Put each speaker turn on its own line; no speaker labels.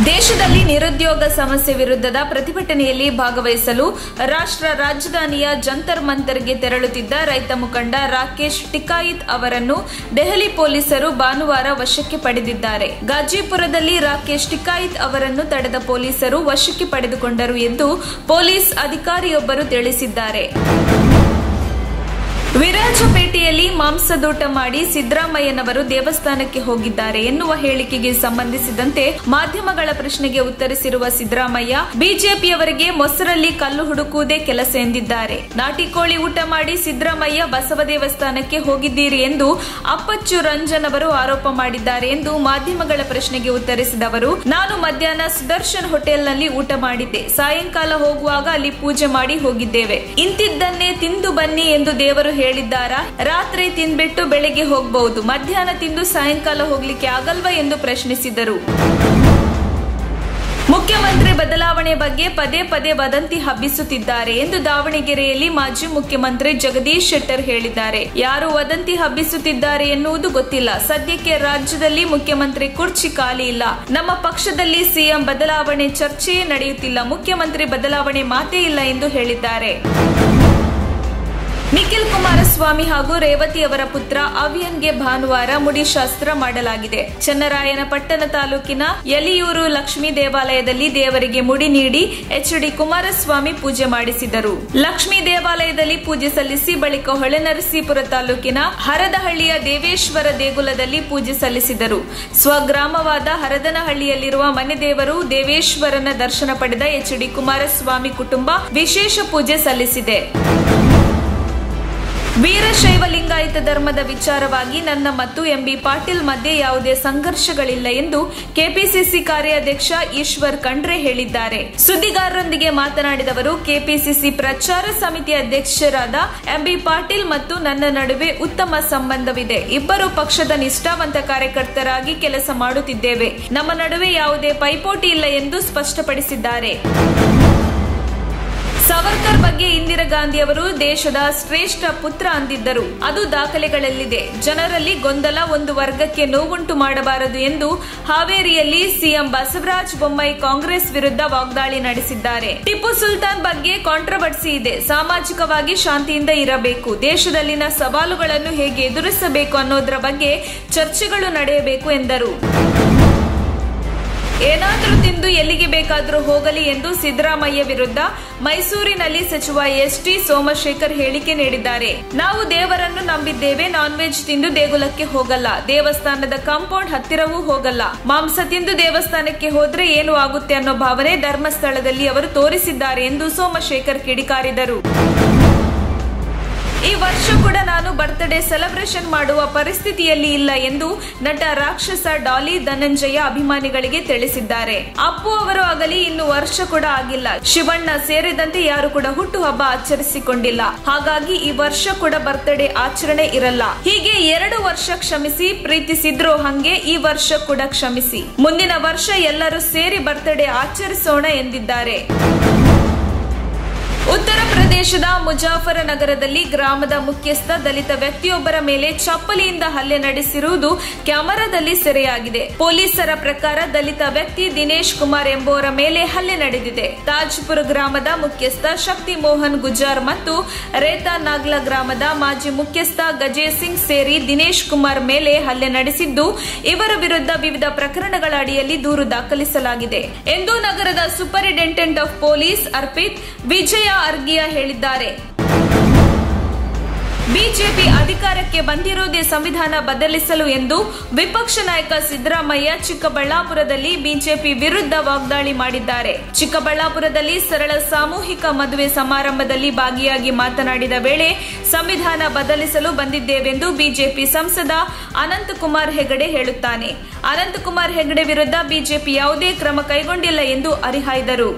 ದೇಶದಲ್ಲಿ ನಿರುದ್ಯೋಗ ಸಮಸ್ಯೆ ವಿರುದ್ಧದ ಪ್ರತಿಭಟನೆಯಲ್ಲಿ ಭಾಗವಹಿಸಲು ರಾಷ್ಟ್ರ ರಾಜಧಾನಿಯ ಜಂತರ್ ಮಂತರ್ಗೆ ತೆರಳುತ್ತಿದ್ದ ರೈತ ಮುಖಂಡ ರಾಕೇಶ್ ಟಿಕಾಯಿತ್ ಅವರನ್ನು ದೆಹಲಿ ಪೊಲೀಸರು ಭಾನುವಾರ ವಶಕ್ಕೆ ಪಡೆದಿದ್ದಾರೆ. ಗಾಜಿಪುರದಲ್ಲಿ ರಾಕೇಶ್ ಟಿಕಾಯಿತ್ ಅವರನ್ನು ತಡೆದ ಪೊಲೀಸರು ವಶಕ್ಕೆ ಪಡೆದುಕೊಂಡರು ಎಂದು ಪೊಲೀಸ್ ಅಧಿಕಾರಿಯೊಬ್ಬರು ತಿಳಿಸಿದ್ದಾರೆ. ವಿರಾಜಪೇಟೆಯಲ್ಲಿ ಮಾಂಸದೂಟ ಮಾಡಿ ಸಿದ್ದರಾಮಯ್ಯನವರು ದೇವಸ್ಥಾನಕ್ಕೆ ಹೋಗಿದ್ದಾರೆ ಎನ್ನುವ ಹೇಳಿಕೆಗೆ ಸಂಬಂಧಿಸಿದಂತೆ ಮಾಧ್ಯಮಗಳ ಪ್ರಶ್ನೆಗೆ ಉತ್ತರಿಸಿರುವ ಸಿದ್ದರಾಮಯ್ಯ, ಬಿಜೆಪಿಯವರಿಗೆ ಮೊಸರಲ್ಲಿ ಕಲ್ಲು ಹುಡುಕುವುದೇ ಕೆಲಸ ಎಂದಿದ್ದಾರೆ. ನಾಟಿ ಕೋಳಿ ಊಟ ಮಾಡಿ ಸಿದ್ದರಾಮಯ್ಯ ಬಸವ ದೇವಸ್ಥಾನಕ್ಕೆ ಹೋಗಿದ್ದೀರಿ ಎಂದು ಅಪ್ಪಚ್ಚು ರಂಜನ್ ಅವರು ಆರೋಪ ಮಾಡಿದ್ದಾರೆ ಎಂದು ಮಾಧ್ಯಮಗಳ ಪ್ರಶ್ನೆಗೆ ಉತ್ತರಿಸಿದ ಅವರು, ನಾನು ಮಧ್ಯಾಹ್ನ ಸುದರ್ಶನ್ ಹೋಟೆಲ್ನಲ್ಲಿ ಊಟ ಮಾಡಿದ್ದೆ. ಸಾಯಂಕಾಲ ಹೋಗುವಾಗ ಅಲ್ಲಿ ಪೂಜೆ ಮಾಡಿ ಹೋಗಿದ್ದೇವೆ. ಇಂತಿದ್ದನ್ನೇ ತಿಂದು ಬನ್ನಿ ಎಂದು ದೇವರು ಹೇಳಿದ್ದಾರಾ? ರಾತ್ರಿ ತಿಂದ್ಬಿಟ್ಟು ಬೆಳಿಗ್ಗೆ ಹೋಗಬಹುದು, ಮಧ್ಯಾಹ್ನ ತಿಂದು ಸಾಯಂಕಾಲ ಹೋಗ್ಲಿಕ್ಕೆ ಆಗಲ್ವಾ ಎಂದು ಪ್ರಶ್ನಿಸಿದರು. ಮುಖ್ಯಮಂತ್ರಿ ಬದಲಾವಣೆ ಬಗ್ಗೆ ಪದೇ ಪದೇ ವದಂತಿ ಹಬ್ಬಿಸುತ್ತಿದ್ದಾರೆ ಎಂದು ದಾವಣಗೆರೆಯಲ್ಲಿ ಮಾಜಿ ಮುಖ್ಯಮಂತ್ರಿ ಜಗದೀಶ್ ಶೆಟ್ಟರ್ ಹೇಳಿದ್ದಾರೆ. ಯಾರು ವದಂತಿ ಹಬ್ಬಿಸುತ್ತಿದ್ದಾರೆ ಎನ್ನುವುದು ಗೊತ್ತಿಲ್ಲ. ಸದ್ಯಕ್ಕೆ ರಾಜ್ಯದಲ್ಲಿ ಮುಖ್ಯಮಂತ್ರಿ ಕುರ್ಚಿ ಖಾಲಿ ಇಲ್ಲ. ನಮ್ಮ ಪಕ್ಷದಲ್ಲಿ ಸಿಎಂ ಬದಲಾವಣೆ ಚರ್ಚೆಯೇ ನಡೆಯುತ್ತಿಲ್ಲ. ಮುಖ್ಯಮಂತ್ರಿ ಬದಲಾವಣೆ ಮಾತೇ ಇಲ್ಲ ಎಂದು ಹೇಳಿದ್ದಾರೆ. ನಿಖಿಲ್ ಕುಮಾರಸ್ವಾಮಿ ಹಾಗೂ ರೇವತಿ ಅವರ ಪುತ್ರ ಅವಿಯನ್ಗೆ ಭಾನುವಾರ ಮುಡಿಶಾಸ್ತ್ರ ಮಾಡಲಾಗಿದೆ. ಚನ್ನರಾಯನಪಟ್ಟಣ ತಾಲೂಕಿನ ಯಲಿಯೂರು ಲಕ್ಷ್ಮೀ ದೇವಾಲಯದಲ್ಲಿ ದೇವರಿಗೆ ಮುಡಿ ನೀಡಿ ಎಚ್.ಡಿ. ಕುಮಾರಸ್ವಾಮಿ ಪೂಜೆ ಮಾಡಿಸಿದರು. ಲಕ್ಷ್ಮೀ ದೇವಾಲಯದಲ್ಲಿ ಪೂಜೆ ಸಲ್ಲಿಸಿ ಬಳಿಕ ಹೊಳೆನರಸೀಪುರ ತಾಲೂಕಿನ ಹರದಹಳ್ಳಿಯ ದೇವೇಶ್ವರ ದೇಗುಲದಲ್ಲಿ ಪೂಜೆ ಸಲ್ಲಿಸಿದರು. ಸ್ವಗ್ರಾಮವಾದ ಹರದನಹಳ್ಳಿಯಲ್ಲಿರುವ ಮನೆ ದೇವರು ದೇವೇಶ್ವರನ ದರ್ಶನ ಪಡೆದ ಎಚ್.ಡಿ. ಕುಮಾರಸ್ವಾಮಿ ಕುಟುಂಬ ವಿಶೇಷ ಪೂಜೆ ಸಲ್ಲಿಸಿದೆ. ವೀರಶೈವ ಲಿಂಗಾಯತ ಧರ್ಮದ ವಿಚಾರವಾಗಿ ನನ್ನ ಮತ್ತು ಎಂಬಿ ಪಾಟೀಲ್ ಮಧ್ಯೆ ಯಾವುದೇ ಸಂಘರ್ಷಗಳಿಲ್ಲ ಎಂದು ಕೆಪಿಸಿಸಿ ಕಾರ್ಯಾಧ್ಯಕ್ಷ ಈಶ್ವರ್ ಖಂಡ್ರೆ ಹೇಳಿದ್ದಾರೆ. ಸುದ್ದಿಗಾರರೊಂದಿಗೆ ಮಾತನಾಡಿದ ಅವರು, ಕೆಪಿಸಿಸಿ ಪ್ರಚಾರ ಸಮಿತಿ ಅಧ್ಯಕ್ಷರಾದ ಎಂಬಿ ಪಾಟೀಲ್ ಮತ್ತು ನನ್ನ ನಡುವೆ ಉತ್ತಮ ಸಂಬಂಧವಿದೆ. ಇಬ್ಬರು ಪಕ್ಷದ ನಿಷ್ಠಾವಂತ ಕಾರ್ಯಕರ್ತರಾಗಿ ಕೆಲಸ ಮಾಡುತ್ತಿದ್ದೇವೆ. ನಮ್ಮ ನಡುವೆ ಯಾವುದೇ ಪೈಪೋಟಿ ಇಲ್ಲ ಎಂದು ಸ್ಪಷ್ಟಪಡಿಸಿದ್ದಾರೆ. ಸಾವರ್ಕರ್ ಬಗ್ಗೆ ಇಂದಿರಾ ಗಾಂಧಿ ಅವರು ದೇಶದ ಶ್ರೇಷ್ಠ ಪುತ್ರ ಅಂದಿದ್ದರು. ಅದು ದಾಖಲೆಗಳಲ್ಲಿದೆ. ಜನರಲ್ಲಿ ಗೊಂದಲ, ಒಂದು ವರ್ಗಕ್ಕೆ ನೋವುಂಟು ಮಾಡಬಾರದು ಎಂದು ಹಾವೇರಿಯಲ್ಲಿ ಸಿಎಂ ಬಸವರಾಜ ಬೊಮ್ಮಾಯಿ ಕಾಂಗ್ರೆಸ್ ವಿರುದ್ಧ ವಾಗ್ದಾಳಿ ನಡೆಸಿದ್ದಾರೆ. ಟಿಪ್ಪು ಸುಲ್ತಾನ್ ಬಗ್ಗೆ ಕಾಂಟ್ರವರ್ಸಿ ಇದೆ. ಸಾಮಾಜಿಕವಾಗಿ ಶಾಂತಿಯಿಂದ ಇರಬೇಕು. ದೇಶದಲ್ಲಿನ ಸವಾಲುಗಳನ್ನು ಹೇಗೆ ಎದುರಿಸಬೇಕು ಅನ್ನೋದರ ಬಗ್ಗೆ ಚರ್ಚೆಗಳು ನಡೆಯಬೇಕು ಎಂದರು. ಏನಾದರೂ ತಿಂದು ಎಲ್ಲಿಗೆ ಬೇಕಾದರೂ ಹೋಗಲಿ ಎಂದು ಸಿದ್ದರಾಮಯ್ಯ ವಿರುದ್ಧ ಮೈಸೂರಿನಲ್ಲಿ ಸಚಿವ ಎಸ್.ಟಿ. ಸೋಮಶೇಖರ್ ಹೇಳಿಕೆ ನೀಡಿದ್ದಾರೆ. ನಾವು ದೇವರನ್ನು ನಂಬಿದ್ದೇವೆ. ನಾನ್ ವೆಜ್ ತಿಂದು ದೇಗುಲಕ್ಕೆ ಹೋಗಲ್ಲ. ದೇವಸ್ಥಾನದ ಕಾಂಪೌಂಡ್ ಹತ್ತಿರವೂ ಹೋಗಲ್ಲ. ಮಾಂಸ ತಿಂದು ದೇವಸ್ಥಾನಕ್ಕೆ ಹೋದ್ರೆ ಏನು ಆಗುತ್ತೆ ಅನ್ನೋ ಭಾವನೆ ಧರ್ಮಸ್ಥಳದಲ್ಲಿ ಅವರು ತೋರಿಸಿದ್ದಾರೆ ಎಂದು ಸೋಮಶೇಖರ್ ಕಿಡಿಕಾರಿದರು. ಈ ವರ್ಷ ಕೂಡ ನಾನು ಬರ್ತ್ಡೇ ಸೆಲೆಬ್ರೇಷನ್ ಮಾಡುವ ಪರಿಸ್ಥಿತಿಯಲ್ಲಿ ಇಲ್ಲ ಎಂದು ನಟ ರಾಕ್ಷಸ ಡಾಲಿ ಧನಂಜಯ ಅಭಿಮಾನಿಗಳಿಗೆ ತಿಳಿಸಿದ್ದಾರೆ. ಅಪ್ಪು ಅವರು ಆಗಲಿ ಇನ್ನು ವರ್ಷ ಕೂಡ ಆಗಿಲ್ಲ. ಶಿವಣ್ಣ ಸೇರಿದಂತೆ ಯಾರು ಕೂಡ ಹುಟ್ಟುಹಬ್ಬ ಆಚರಿಸಿಕೊಂಡಿಲ್ಲ. ಹಾಗಾಗಿ ಈ ವರ್ಷ ಕೂಡ ಬರ್ತ್ಡೇ ಆಚರಣೆ ಇರಲ್ಲ. ಹೀಗೆ 2 ವರ್ಷ ಕ್ಷಮಿಸಿ, ಪ್ರೀತಿಸಿದ್ರು ಹಂಗೆ ಈ ವರ್ಷ ಕೂಡ ಕ್ಷಮಿಸಿ. ಮುಂದಿನ ವರ್ಷ ಎಲ್ಲರೂ ಸೇರಿ ಬರ್ತ್ಡೇ ಆಚರಿಸೋಣ ಎಂದಿದ್ದಾರೆ. ಉತ್ತರ ಪ್ರದೇಶದ ಮುಜಾಫರನಗರದಲ್ಲಿ ಗ್ರಾಮದ ಮುಖ್ಯಸ್ಥ ದಲಿತ ವ್ಯಕ್ತಿಯೊಬ್ಬರ ಮೇಲೆ ಚಪ್ಪಲಿಯಿಂದ ಹಲ್ಲೆ ನಡೆಸಿರುವುದು ಕ್ಯಾಮೆರಾದಲ್ಲಿ ಸೆರೆಯಾಗಿದೆ. ಪೊಲೀಸರ ಪ್ರಕಾರ ದಲಿತ ವ್ಯಕ್ತಿ ದಿನೇಶ್ ಕುಮಾರ್ ಎಂಬುವರ ಮೇಲೆ ಹಲ್ಲೆ ನಡೆದಿದೆ. ತಾಜ್ಪುರ ಗ್ರಾಮದ ಮುಖ್ಯಸ್ಥ ಶಕ್ತಿ ಮೋಹನ್ ಗುಜಾರ್ ಮತ್ತು ರೇತಾ ನಾಗ್ಲಾ ಗ್ರಾಮದ ಮಾಜಿ ಮುಖ್ಯಸ್ಥ ಗಜೇಶ್ ಸಿಂಗ್ ಸೇರಿ ದಿನೇಶ್ ಕುಮಾರ್ ಮೇಲೆ ಹಲ್ಲೆ ನಡೆಸಿದ್ದು, ಇವರ ವಿರುದ್ಧ ವಿವಿಧ ಪ್ರಕರಣಗಳ ಅಡಿಯಲ್ಲಿ ದೂರು ದಾಖಲಿಸಲಾಗಿದೆ ಎಂದು ನಗರದ ಸೂಪರಿಂಟೆಂಡೆಂಟ್ ಆಫ್ ಪೊಲೀಸ್ ಅರ್ಪಿತ್ ವಿಜಯ ಅರ್ಗಿಯಾ ಹೇಳಿದ್ದಾರೆ. ಬಿಜೆಪಿ ಅಧಿಕಾರಕ್ಕೆ ಬಂದಿರುವುದೇ ಸಂವಿಧಾನ ಬದಲಿಸಲು ಎಂದು ವಿಪಕ್ಷ ನಾಯಕ ಸಿದ್ದರಾಮಯ್ಯ ಚಿಕ್ಕಬಳ್ಳಾಪುರದಲ್ಲಿ ಬಿಜೆಪಿ ವಿರುದ್ಧ ವಾಗ್ದಾಳಿ ಮಾಡಿದ್ದಾರೆ. ಚಿಕ್ಕಬಳ್ಳಾಪುರದಲ್ಲಿ ಸರಳ ಸಾಮೂಹಿಕ ಮದುವೆ ಸಮಾರಂಭದಲ್ಲಿ ಭಾಗಿಯಾಗಿ ಮಾತನಾಡಿದ ವೇಳೆ ಸಂವಿಧಾನ ಬದಲಿಸಲು ಬಂದಿದ್ದೇವೆಂದು ಬಿಜೆಪಿ ಸಂಸದ ಅನಂತಕುಮಾರ್ ಹೆಗಡೆ ಹೇಳುತ್ತಾನೆ. ಅನಂತಕುಮಾರ್ ಹೆಗಡೆ ವಿರುದ್ಧ ಬಿಜೆಪಿ ಯಾವುದೇ ಕ್ರಮ ಕೈಗೊಂಡಿಲ್ಲ ಎಂದು ಹರಿಹಾಯ್ದರು.